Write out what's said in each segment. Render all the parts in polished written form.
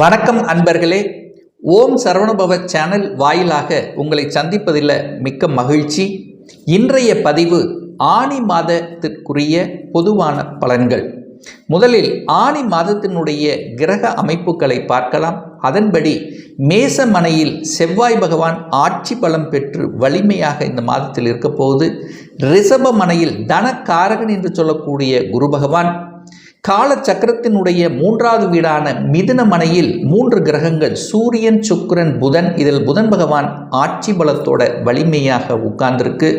வணக்கம் அன்பர்களே. ஓம் சரவணபவ சேனல் வாயிலாக உங்களை சந்திப்பதில் மிக்க மகிழ்ச்சி. இன்றைய பதிவு ஆனி மாதத்திற்குரிய பொதுவான பலன்கள். முதலில் ஆனி மாதத்தினுடைய கிரக அமைப்புகளை பார்க்கலாம். அதன்படி மேசமனையில் செவ்வாய் பகவான் ஆட்சி பலம் பெற்று வலிமையாக இந்த மாதத்தில் இருக்க போகுது. ரிஷபமனையில் தனக்காரகன் என்று சொல்லக்கூடிய குரு பகவான், கால சக்கரத்தினுடைய மூன்றாவது வீடான மிதுன மனையில் 3 கிரகங்கள் சூரியன், சுக்கிரன், புதன். இதில் புதன் பகவான் ஆட்சி பலத்தோட வலிமையாக உட்கார்ந்திருக்கு.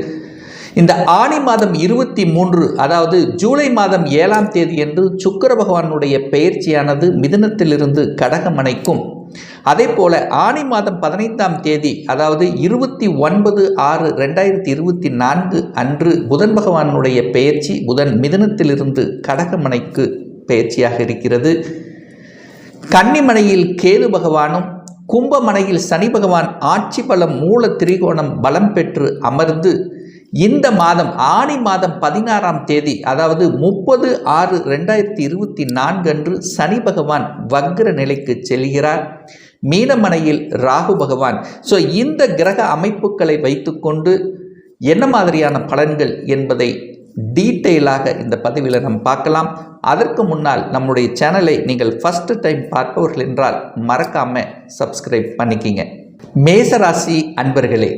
இந்த ஆனி மாதம் 23 அதாவது ஜூலை மாதம் 7ஆம் தேதி என்று சுக்கிர பகவானுடைய பெயர்ச்சியானது மிதுனத்திலிருந்து கடகமனைக்கும், அதே போல ஆனி மாதம் 15ஆம் தேதி அதாவது 29/6/2024 அன்று புதன் பகவானுடைய பெயர்ச்சி. புதன் மிதுனத்திலிருந்து கடகமனைக்கு பெயர்ச்சியாக இருக்கிறது. கன்னிமனையில் கேது பகவானும், கும்பமனையில் சனி பகவான் ஆட்சி பலம் மூல திரிகோணம் பலம் பெற்று அமர்ந்து இந்த மாதம் ஆனி மாதம் 16ஆம் தேதி அதாவது 30/6/2024 அன்று சனி பகவான் வக்ர நிலைக்கு செல்கிறார். மீனமனையில் ராகு பகவான். இந்த கிரக அமைப்புகளை வைத்துக்கொண்டு என்ன மாதிரியான பலன்கள் என்பதை டீட்டெயிலாக இந்த பதிவில் நாம் பார்க்கலாம். அதற்கு முன்னால் நம்முடைய சேனலை நீங்கள் ஃபர்ஸ்ட் டைம் பார்ப்பவர்கள் என்றால் மறக்காம சப்ஸ்கிரைப் பண்ணிக்கிங்க. மேசராசி அன்பர்களே,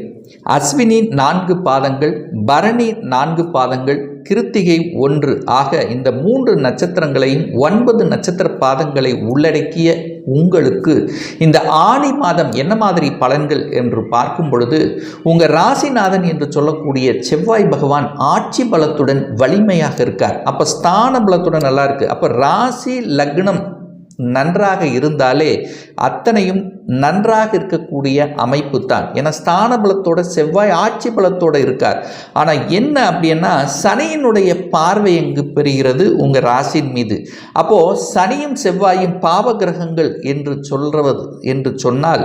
அஸ்வினி 4 பாதங்கள், பரணி 4 பாதங்கள், கிருத்திகை 1 ஆக இந்த 3 நட்சத்திரங்களையும் 9 நட்சத்திர பாதங்களை உள்ளடக்கிய உங்களுக்கு இந்த ஆனி மாதம் என்ன மாதிரி பலன்கள் என்று பார்க்கும் பொழுது, உங்கள் ராசிநாதன் என்று சொல்லக்கூடிய செவ்வாய் பகவான் ஆட்சி பலத்துடன் வலிமையாக இருக்கார். அப்போ ஸ்தான பலத்துடன் நல்லா இருக்கு. அப்போ ராசி லக்னம் நன்றாக இருந்தாலே அத்தனையும் நன்றாக இருக்கக்கூடிய அமைப்பு தான். ஏன்னா ஸ்தான பலத்தோட செவ்வாய் ஆட்சி பலத்தோடு இருக்கார். ஆனால் என்ன அப்படின்னா சனியினுடைய பார்வை எங்கு பெறுகிறது உங்கள் ராசியின் மீது. அப்போது சனியும் செவ்வாயும் பாவ கிரகங்கள் என்று சொன்னால்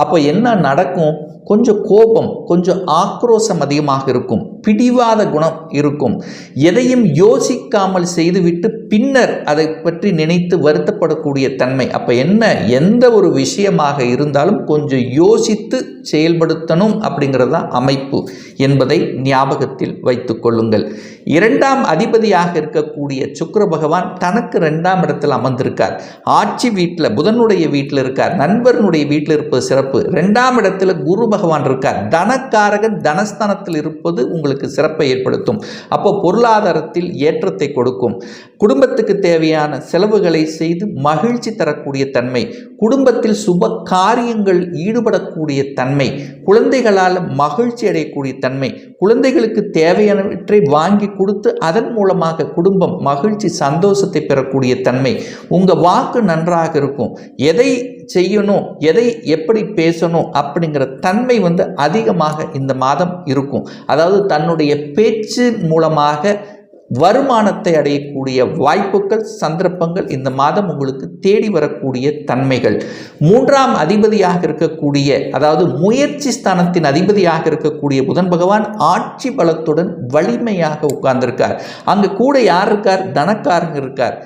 அப்போ என்ன நடக்கும்? கொஞ்சம் கோபம், கொஞ்சம் ஆக்ரோஷம் அதிகமாக இருக்கும், பிடிவாத குணம் இருக்கும். எதையும் யோசிக்காமல் செய்துவிட்டு பின்னர் அதை பற்றி நினைத்து வருத்தப்படக்கூடிய தன்மை. அப்போ என்ன, எந்த ஒரு விஷயமாக இருந்தாலும் கொஞ்சம் யோசித்து செயல்படுத்தணும் அப்படிங்கிறது தான் அமைப்பு என்பதை ஞாபகத்தில் வைத்துக் கொள்ளுங்கள். 2ஆம் அதிபதியாக இருக்கக்கூடிய சுக்கிர பகவான் தனக்கு 2ஆம் இடத்தில் அமர்ந்திருக்கார். ஆட்சி வீட்டில் புதனுடைய வீட்டில் இருக்கார். நண்பர்களுடைய வீட்டில் இருப்பது சிறப்பு. 2ஆம் இடத்துல குரு பகவான் இருக்கார். தனக்காரகன் தனஸ்தானத்தில் இருப்பது உங்களுக்கு சிறப்பை ஏற்படுத்தும். அப்போ பொருளாதாரத்தில் ஏற்றத்தை கொடுக்கும். குடும்பத்துக்கு தேவையான செலவுகளை செய்து மகிழ்ச்சி தரக்கூடிய தன்மை, குடும்பத்தில் சுப காரியங்கள் ஈடுபடக்கூடிய தன்மை, குழந்தைகளால் மகிழ்ச்சி அடையக்கூடிய தன்மை, குழந்தைகளுக்கு தேவையானவற்றை வாங்கி கொடுத்து அதன் மூலமாக குடும்பம் மகிழ்ச்சி சந்தோஷத்தை பெறக்கூடிய தன்மை. உங்கள் வாக்கு நன்றாக இருக்கும். எதை செய்யணும், எதை எப்படி பேசணும் அப்படிங்கிற தன்மை அதிகமாக இந்த மாதம் இருக்கும். அதாவது தன்னுடைய பேச்சு மூலமாக வருமானத்தை அடையக்கூடிய வாய்ப்புகள், சந்தர்ப்பங்கள் இந்த மாதம் உங்களுக்கு தேடி வரக்கூடிய தன்மைகள். 3ஆம் அதிபதியாக இருக்கக்கூடிய அதாவது முயற்சி ஸ்தானத்தின் அதிபதியாக இருக்கக்கூடிய புதன் பகவான் ஆட்சி பலத்துடன் வலிமையாக உட்கார்ந்திருக்கார். அங்கு கூட யார் இருக்கார்? தனக்காரங்க இருக்கார்.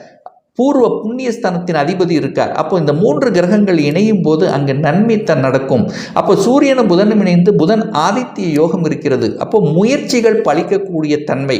பூர்வ புண்ணியஸ்தானத்தின் அதிபதி இருக்கார். அப்போ இந்த 3 கிரகங்கள் இணையும் போது அங்கு நன்மைத்தான் நடக்கும். அப்போ சூரியனும் புதனும் இணைந்து புதன் ஆதித்ய யோகம் இருக்கிறது. அப்போ முயற்சிகள் பலிக்கக்கூடிய தன்மை.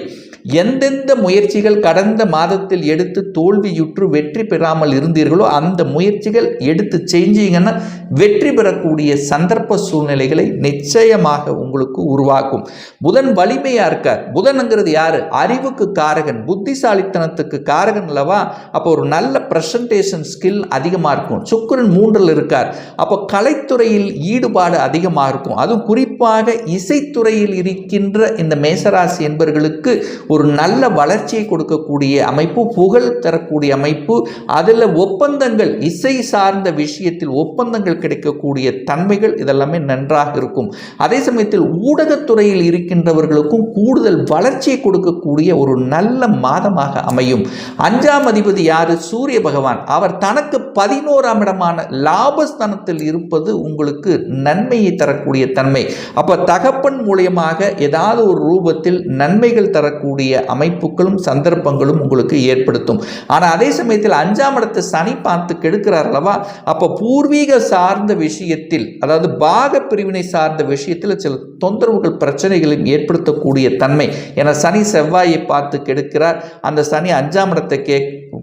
எந்தெந்த முயற்சிகள் கடந்த மாதத்தில் எடுத்து தோல்வியுற்று வெற்றி பெறாமல் இருந்தீர்களோ அந்த முயற்சிகள் எடுத்து செஞ்சீங்கன்னா வெற்றி பெறக்கூடிய சந்தர்ப்ப சூழ்நிலைகளை நிச்சயமாக உங்களுக்கு உருவாக்கும். புதன் வலிமையா இருக்கார். புதன்ங்கிறது யாரு? அறிவுக்கு காரகன், புத்திசாலித்தனத்துக்கு காரகன் அல்லவா? அப்போ ஒரு நல்ல பிரசன்டேஷன் ஸ்கில் அதிகமாக இருக்கும். சுக்கிரன் 3ல் இருக்கார். அப்போ கலைத்துறையில் ஈடுபாடு அதிகமாக இருக்கும். அதுவும் குறிப்பாக இசைத்துறையில் இருக்கின்ற இந்த மேசராசி என்பவர்களுக்கு ஒரு நல்ல வளர்ச்சியை கொடுக்கக்கூடிய அமைப்பு, புகழ் தரக்கூடிய அமைப்பு. அதில் ஒப்பந்தங்கள், இசை சார்ந்த விஷயத்தில் ஒப்பந்தங்கள் கிடைக்கக்கூடிய தன்மைகள் இதெல்லாமே நன்றாக இருக்கும். அதே சமயத்தில் ஊடகத்துறையில் இருக்கின்றவர்களுக்கும் கூடுதல் வளர்ச்சியை கொடுக்கக்கூடிய ஒரு நல்ல மாதமாக அமையும். 5ஆம் அதிபதி யாரு? சூரிய பகவான். அவர் தனக்கு 11ஆம் இடமான லாபஸ்தானத்தில் இருப்பது உங்களுக்கு நன்மையை தரக்கூடிய தன்மை. அப்ப தகப்பன் மூலியமாக ஏதாவது ஒரு ரூபத்தில் நன்மைகள் தரக்கூடிய அமைப்புகளும் சந்தர்ப்பங்களும் உங்களுக்கு ஏற்படுத்தும். ஆனா அதே சமயத்தில் 5ஆம் இடத்தை சனி பார்த்து கெடுக்கிறார் அல்லவா? அப்ப பூர்வீக சார்ந்த விஷயத்தில், அதாவது பாக பிரிவினை சார்ந்த விஷயத்தில் சில தொந்தரவுகள் பிரச்சனைகளையும் ஏற்படுத்தக்கூடிய தன்மை. என சனி செவ்வாயை பார்த்து கெடுக்கிறார். அந்த சனி 5ஆம் இடத்தை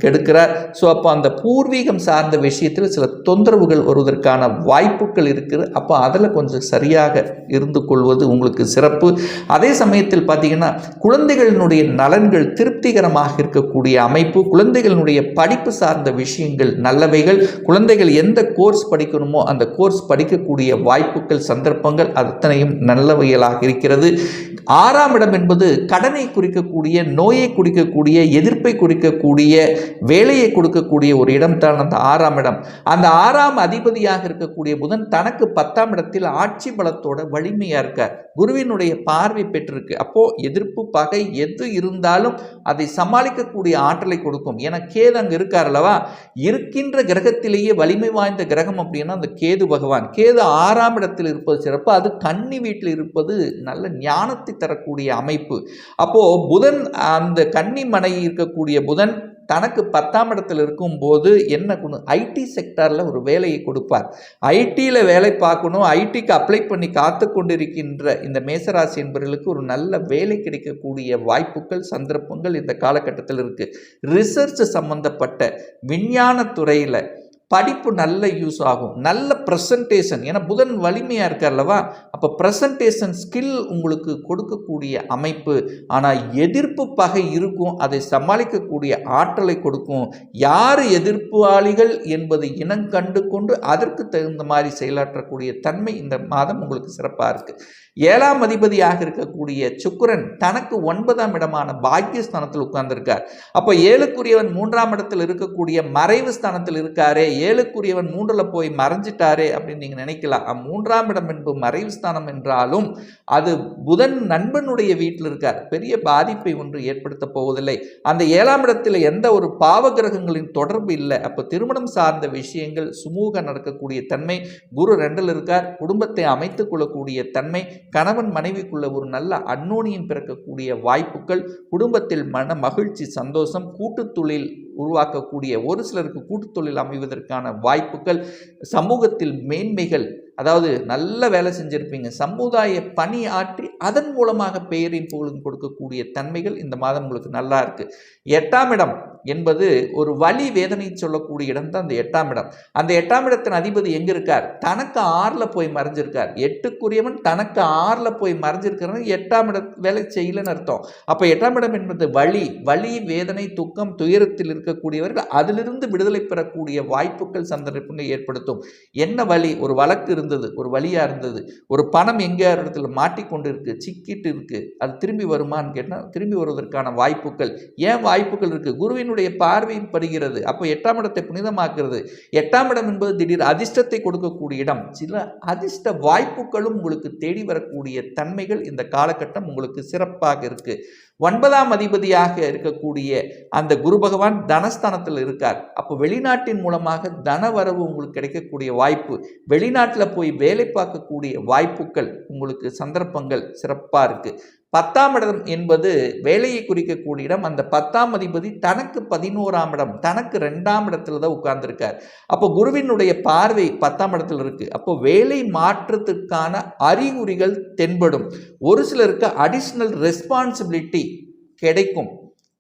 கெடுக்கிறார். ஸோ அப்போ அந்த பூர்வீகம் சார்ந்த விஷயத்தில் சில தொந்தரவுகள் வருவதற்கான வாய்ப்புகள் இருக்குது. அப்போ அதில் கொஞ்சம் சரியாக இருந்து கொள்வது உங்களுக்கு சிறப்பு. அதே சமயத்தில் பார்த்தீங்கன்னா குழந்தைகளினுடைய நலன்கள் திருப்திகரமாக இருக்கக்கூடிய அமைப்பு. குழந்தைகளினுடைய படிப்பு சார்ந்த விஷயங்கள் நல்லவைகள். குழந்தைகள் எந்த கோர்ஸ் படிக்கணுமோ அந்த கோர்ஸ் படிக்கக்கூடிய வாய்ப்புகள் சந்தர்ப்பங்கள் அத்தனையும் நல்லவைகளாக இருக்கிறது. 6ஆம் இடம் என்பது கடனை குறிக்கக்கூடிய, நோயை குறிக்கக்கூடிய, எதிர்ப்பை குறிக்கக்கூடிய, வேலையை கொடுக்கக்கூடிய ஒரு இடம் தான் அந்த 6ஆம் இடம். அந்த 6ஆம் அதிபதியாக இருக்கக்கூடிய புதன் தனக்கு 10ஆம் இடத்தில் ஆட்சி பலத்தோட வலிமையா இருக்கார். குருவினுடைய பார்வை பெற்றிருக்கு. அப்போ எதிர்ப்பு பகை எது இருந்தாலும் அதை சமாளிக்கக்கூடிய ஆற்றலை கொடுக்கும். ஏன்னா கேது அங்க இருக்கார் அல்லவா? இருக்கின்ற கிரகத்திலேயே வலிமை வாய்ந்த கிரகம் அப்படின்னா அந்த கேது பகவான். கேது 6ஆம் இடத்தில் இருப்பது சிறப்பு. அது கன்னி வீட்டில் இருப்பது நல்ல ஞானத்தை தரக்கூடிய அமைப்பு. அப்போ புதன், அந்த கன்னி மனை இருக்கக்கூடிய புதன் தனக்கு 10ஆம் இடத்தில் இருக்கும் போது என்ன பண்ணும்? ஐடி செக்டாரில் ஒரு வேலையை கொடுப்பார். ஐடியில் வேலை பார்க்கணும், ஐடிக்கு அப்ளை பண்ணி காத்து கொண்டிருக்கின்ற இந்த மேசராசி என்பவர்களுக்கு ஒரு நல்ல வேலை கிடைக்கக்கூடிய வாய்ப்புகள் சந்தர்ப்பங்கள் இந்த காலகட்டத்தில் இருக்குது. ரிசர்ச் சம்பந்தப்பட்ட விஞ்ஞான துறையில் படிப்பு நல்ல யூஸ் ஆகும். நல்ல ப்ரெசன்டேஷன், ஏன்னா புதன் வலிமையாக இருக்கார் அல்லவா? அப்போ ப்ரெசன்டேஷன் ஸ்கில் உங்களுக்கு கொடுக்கக்கூடிய அமைப்பு. ஆனால் எதிர்ப்பு பகை இருக்கும், அதை சமாளிக்கக்கூடிய ஆற்றலை கொடுக்கும். யார் எதிர்ப்பாளிகள் என்பதை இனம் கண்டு கொண்டு அதற்கு தகுந்த மாதிரி செயலாற்றக்கூடிய தன்மை இந்த மாதம் உங்களுக்கு சிறப்பாக இருக்குது. 7ஆம் அதிபதியாக இருக்கக்கூடிய சுக்கிரன் தனக்கு 9ஆம் இடமான பாக்கியஸ்தானத்தில் உட்கார்ந்திருக்கார். அப்போ 7க்குரியவன் 3ஆம் இடத்தில் இருக்கக்கூடிய மறைவு ஸ்தானத்தில் இருக்காரே, 7க்குரியவன் 3ல் போய் மறைஞ்சிட்டாரே அப்படின்னு நீங்கள் நினைக்கலாம். 3ஆம் இடம் என்பது மறைவு ஸ்தானம் என்றாலும் அது புதன் நண்பனுடைய வீட்டில் இருக்கார். பெரிய பாதிப்பை ஒன்று ஏற்படுத்த போவதில்லை. அந்த 7ஆம் இடத்தில் எந்த ஒரு பாவ கிரகங்களின் தொடர்பு இல்லை. அப்போ திருமணம் சார்ந்த விஷயங்கள் சுமூக நடக்கக்கூடிய தன்மை. குரு 2ல் இருக்கார். குடும்பத்தை அமைத்துக் கொள்ளக்கூடிய தன்மை. கணவன் மனைவிக்குள்ள ஒரு நல்ல அந்யோன்யம் பிறக்கக்கூடிய வாய்ப்புகள். குடும்பத்தில் மன மகிழ்ச்சி, சந்தோஷம். கூட்டுத் தொழில் உருவாக்கக்கூடிய ஒரு சிலருக்கு கூட்டுத் தொழில் அமைவதற்கான வாய்ப்புகள். சமூகத்தில் மேன்மைகள், அதாவது நல்ல வேலை செஞ்சிருப்பீங்க, சமுதாய பணி ஆற்றி அதன் மூலமாக பெயரின் புகழும் கொடுக்கக்கூடிய தன்மைகள் இந்த மாதம் உங்களுக்கு நல்லா இருக்கு. 8ஆம் இடம் என்பது ஒரு வலி வேதனை சொல்லக்கூடிய இடம் தான் அந்த 8ஆம் இடம். அந்த 8ஆம் இடத்தின் அதிபதி எங்க இருக்கார்? தனக்கு 6ல் போய் மறைஞ்சிருக்கார். 8க்குரியவன் தனக்கு 6ல் போய் மறைஞ்சிருக்கிறது 8ஆம் இடம் வேலை செய்யலன்னு அர்த்தம். அப்போ 8ஆம் இடம் என்பது வலி, வேதனை, துக்கம், துயரத்தில் இருக்கக்கூடியவர்கள் அதிலிருந்து விடுதலை பெறக்கூடிய வாய்ப்புகள் சந்தர்ப்பங்கள் ஏற்படுத்தும். என்ன வலி? ஒரு வழக்கு இருந்தது, ஒரு வழியா இருந்தது, ஒரு பணம் எங்கேயா இடத்துல மாட்டிக்கொண்டு இருக்கு, சிக்கிட்டு இருக்கு, அது திரும்பி வருமானு கேட்டால் திரும்பி வருவதற்கான வாய்ப்புகள். ஏன் வாய்ப்புகள் இருக்கு? குருவினுடைய பார்வையில் படுகிறது. அப்போ 8ஆம் இடத்தை புனிதமாக்குறது. 8ஆம் இடம் என்பது திடீர் அதிர்ஷ்டத்தை கொடுக்கக்கூடிய இடம். சில அதிர்ஷ்ட வாய்ப்புகளும் உங்களுக்கு தேடி வரக்கூடிய தன்மைகள் இந்த காலகட்டம் உங்களுக்கு சிறப்பாக இருக்கு. 9ஆம் அதிபதியாக இருக்கக்கூடிய அந்த குரு பகவான் தனஸ்தானத்தில் இருக்கார். அப்போ வெளிநாட்டின் மூலமாக தன வரவு உங்களுக்கு கிடைக்கக்கூடிய வாய்ப்பு, வெளிநாட்டில் போய் வேலை பார்க்கக்கூடிய வாய்ப்புகள் உங்களுக்கு சந்தர்ப்பங்கள் சிறப்பாக இருக்கு. 10ஆம் இடம் என்பது வேலையை குறிக்கக்கூடிய இடம். அந்த 10ஆம் அதிபதி தனக்கு 11ஆம் இடம், தனக்கு 2ஆம் இடத்துல தான் உட்கார்ந்துருக்கார். அப்போ குருவினுடைய பார்வை 10ஆம் இடத்துல இருக்கு. அப்போ வேலை மாற்றத்திற்கான அறிகுறிகள் தென்படும். ஒரு சிலருக்கு அடிஷ்னல் ரெஸ்பான்சிபிலிட்டி கிடைக்கும்,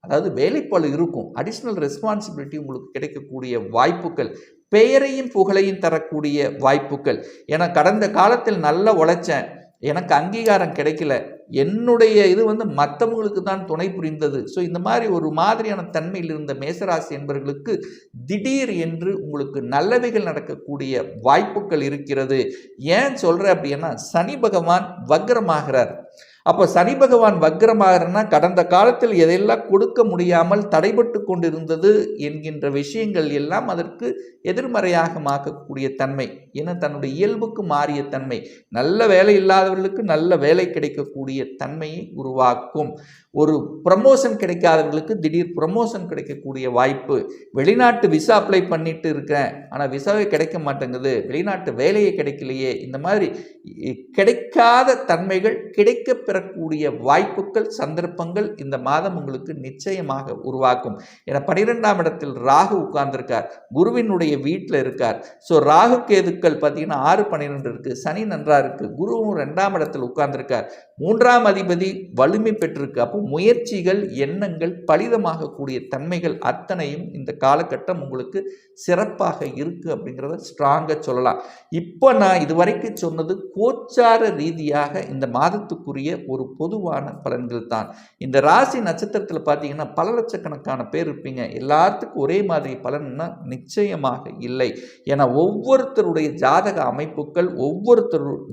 அதாவது வேலைப்பளு இருக்கும், அடிஷ்னல் ரெஸ்பான்சிபிலிட்டி உங்களுக்கு கிடைக்கக்கூடிய வாய்ப்புகள், பெயரையும் புகழையும் தரக்கூடிய வாய்ப்புகள். ஏன்னா கடந்த காலத்தில் நல்லா உழைச்சேன், எனக்கு அங்கீகாரம் கிடைக்கல, என்னுடைய இது மற்றவங்களுக்கு தான் துணை புரிந்தது. ஸோ இந்த மாதிரி ஒரு மாதிரியான தன்மையில் இருந்த மேசராசி என்பவர்களுக்கு திடீர் என்று உங்களுக்கு நல்லவைகள் நடக்கக்கூடிய வாய்ப்புகள் இருக்கிறது. ஏன் சொல்கிறேன் அப்படின்னா, சனி பகவான் வக்ரமாகிறார். அப்போ சனி பகவான் வக்ரமாகறனா கடந்த காலத்தில் எதையெல்லாம் கொடுக்க முடியாமல் தடைபட்டு கொண்டிருந்தது என்கின்ற விஷயங்கள் எல்லாம் அதற்கு எதிர்மறையாக மாற்றக்கூடிய தன்மை, ஏன்னா தன்னுடைய இயல்புக்கு மாறிய தன்மை, நல்ல வேலை இல்லாதவர்களுக்கு நல்ல வேலை கிடைக்கக்கூடிய தன்மையை உருவாக்கும். ஒரு ப்ரமோஷன் கிடைக்காதவர்களுக்கு திடீர் ப்ரமோஷன் கிடைக்கக்கூடிய வாய்ப்பு. வெளிநாட்டு விசா அப்ளை பண்ணிட்டு இருக்கேன், ஆனால் விசாவே கிடைக்க மாட்டேங்குது, வெளிநாட்டு வேலையை கிடைக்கலையே, இந்த மாதிரி கிடைக்காத தன்மைகள் கிடைக்க பெறக்கூடிய வாய்ப்புகள், சந்தர்ப்பங்கள் இந்த மாதம் உங்களுக்கு நிச்சயமாக உருவாக்கும். ஏன்னா 12ஆம் இடத்தில் ராகு உட்கார்ந்திருக்கார், குருவினுடைய வீட்டில் இருக்கார். ஸோ ராகு கேதுக்கள் பார்த்தீங்கன்னா 6-12 இருக்கு, சனி நன்றா இருக்கு, குருவும் 2ஆம் இடத்தில் உட்கார்ந்திருக்கார், 3ஆம் அதிபதி வலிமை பெற்றிருக்கு. அப்போ முயற்சிகள், எண்ணங்கள் பலிதமாகக்கூடிய தன்மைகள் அத்தனையும் இந்த காலகட்டம் உங்களுக்கு சிறப்பாக இருக்கு அப்படிங்கிறத ஸ்ட்ராங்காக சொல்லலாம். இப்போ நான் இதுவரைக்கும் சொன்னது கோச்சார ரீதியாக இந்த மாதத்துக்குரிய ஒரு பொதுவான பலன்கள் தான். இந்த ராசி நட்சத்திரத்தில் பார்த்தீங்கன்னா பல லட்சக்கணக்கான பேர் இருப்பீங்க, எல்லாத்துக்கும் ஒரே மாதிரி பலன்னா நிச்சயமாக இல்லை. ஏன்னா ஒவ்வொருத்தருடைய ஜாதக அமைப்புகள்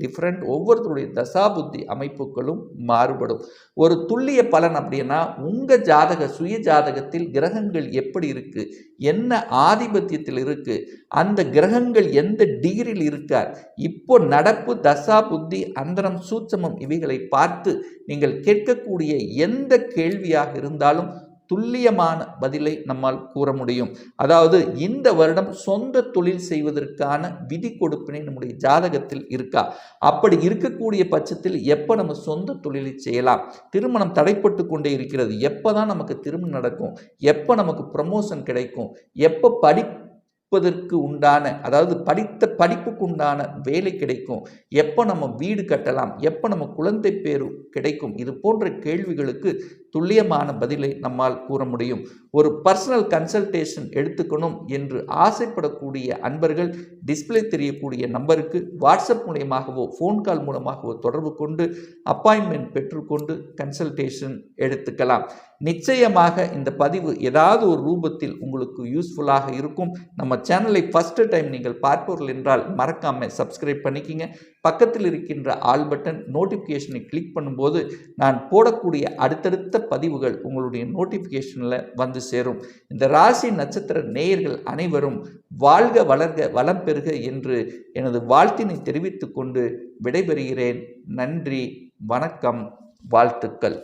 டிஃப்ரெண்ட், ஒவ்வொருத்தருடைய தசாபுத்தி அமைப்புகளும் மாறுபடும். ஒரு துல்லிய பலன் அப்படின்னா உங்க ஜாதக சுய ஜாதகத்தில் கிரகங்கள் எப்படி இருக்கு, என்ன ஆதிபத்தியத்தில் இருக்கு, அந்த கிரகங்கள் எந்த டிகிரியில் இருக்கார், இப்போ நடப்பு தசா புத்தி அந்தரம் சூட்சமம் இவைகளை பார்த்து நீங்கள் கேட்கக்கூடிய எந்த கேள்வியாக இருந்தாலும் துல்லியமான பதிலை நம்மால் கூற முடியும். அதாவது இந்த வருடம் சொந்த தொழில் செய்வதற்கான விதி கொடுப்பினை நம்முடைய ஜாதகத்தில் இருக்கா, அப்படி இருக்கக்கூடிய பட்சத்தில் எப்போ நம்ம சொந்த தொழிலை செய்யலாம், திருமணம் தடைப்பட்டு கொண்டே இருக்கிறது, எப்போதான் நமக்கு திருமணம் நடக்கும், எப்போ நமக்கு ப்ரமோஷன் கிடைக்கும், எப்போ படிப்பதற்கு உண்டான, அதாவது படித்த படிப்புக்கு உண்டான வேலை கிடைக்கும், எப்போ நம்ம வீடு கட்டலாம், எப்போ நம்ம குழந்தை பேரு கிடைக்கும், இது போன்ற கேள்விகளுக்கு துல்லியமான பதிலை நம்மால் கூற முடியும். ஒரு பர்சனல் கன்சல்டேஷன் எடுத்துக்கணும் என்று ஆசைப்படக்கூடிய அன்பர்கள் டிஸ்பிளே தெரியக்கூடிய நம்பருக்கு வாட்ஸ்அப் மூலமாகவோ ஃபோன் கால் மூலமாகவோ தொடர்பு கொண்டு அப்பாயின்மெண்ட் பெற்றுக்கொண்டு கன்சல்டேஷன் எடுத்துக்கலாம். நிச்சயமாக இந்த பதிவு ஏதாவது ஒரு ரூபத்தில் உங்களுக்கு யூஸ்ஃபுல்லாக இருக்கும். நம்ம சேனலை ஃபஸ்ட்டு டைம் நீங்கள் பார்ப்பவர்கள் என்றால் மறக்காமல் சப்ஸ்கிரைப் பண்ணிக்கிங்க. பக்கத்தில் இருக்கின்ற ஆல் பட்டன் நோட்டிஃபிகேஷனை கிளிக் பண்ணும்போது நான் போடக்கூடிய அடுத்தடுத்த பதிவுகள் உங்களுடைய நோட்டிஃபிகேஷனில் வந்து சேரும். இந்த ராசி நட்சத்திர நேயர்கள் அனைவரும் வாழ்க வளர்க வளம் பெறுக என்று எனது வாழ்த்தினை தெரிவித்துக் கொண்டு விடைபெறுகிறேன். நன்றி, வணக்கம், வாழ்த்துக்கள்.